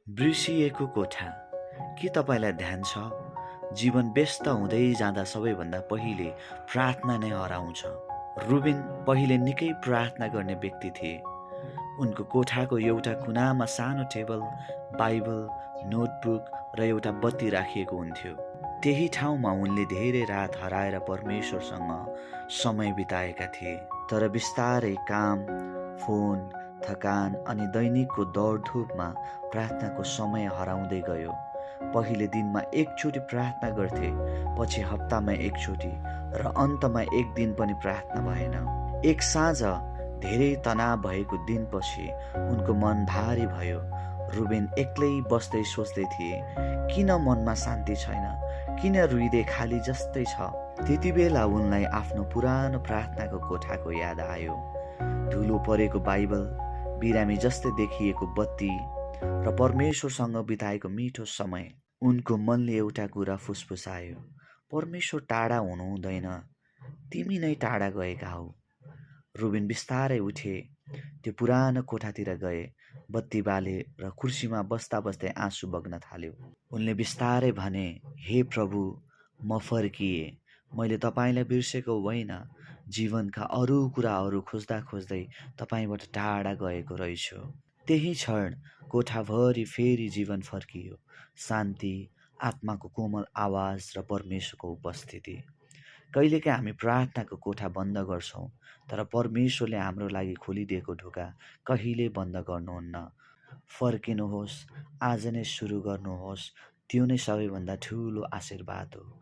बिर्सिएको कोठा। के तपाईँलाई ध्यान छ? जीवन व्यस्त हुँदै जाँदा सबैभन्दा पहिले प्रार्थना नै हराउँछ। रुबिन पहिले निकै प्रार्थना गर्ने व्यक्ति थिए। उनको कोठाको एउटा कुनामा सानो टेबल, बाइबल, नोटबुक र एउटा बत्ती राखिएको हुन्थ्यो। त्यही ठाउँमा उनले धेरै रात हराएर परमेश्वरसँग समय बिताएका थिए। तर बिस्तारै काम, फोन, थकान अनि दैनिकको दौडधुपमा प्रार्थनाको समय हराउँदै गयो। पहिले दिनमा एकचोटि प्रार्थना गर्थे, पछि हप्तामा एकचोटि र अन्तमा एक दिन पनि प्रार्थना भएन। एक साँझ धेरै तनाव भएको दिनपछि उनको मन भारी भयो। रुबेन एक्लै बस्दै सोच्दै थिए, किन मनमा शान्ति छैन, किन हृदय खाली जस्तै छ। त्यति बेला उनलाई आफ्नो पुरानो प्रार्थनाको कोठाको याद आयो। धुलो परेको बाइबल, बिरामी जस्तै देखिएको बत्ती र परमेश्वरसँग बिताएको मिठो समय। उनको मनले एउटा कुरा फुसफुसायो, परमेश्वर टाढा हुनु हुँदैन, तिमी नै टाढा गएका हौ। रुबिन बिस्तारै उठे, त्यो पुरानो कोठातिर गए, बत्ती बाले र कुर्सीमा बस्दा बस्दै आँसु बग्न थाल्यो। उनले बिस्तारै भने, हे प्रभु, म फर्किएँ। मैले तपाईँलाई बिर्सेको होइन, जीवनका अरू कुराहरू खोज्दा खोज्दै तपाईँबाट टाढा गएको रहेछु। त्यही क्षण कोठाभरि फेरि जीवन फर्कियो, शान्ति, आत्माको कोमल आवाज र परमेश्वरको उपस्थिति। कहिलेकाहीँ हामी प्रार्थनाको कोठा बन्द गर्छौँ, तर परमेश्वरले हाम्रो लागि खोलिदिएको ढोका कहिल्यै बन्द गर्नुहुन्न। फर्किनुहोस्, आज नै सुरु गर्नुहोस्, त्यो नै सबैभन्दा ठुलो आशीर्वाद हो।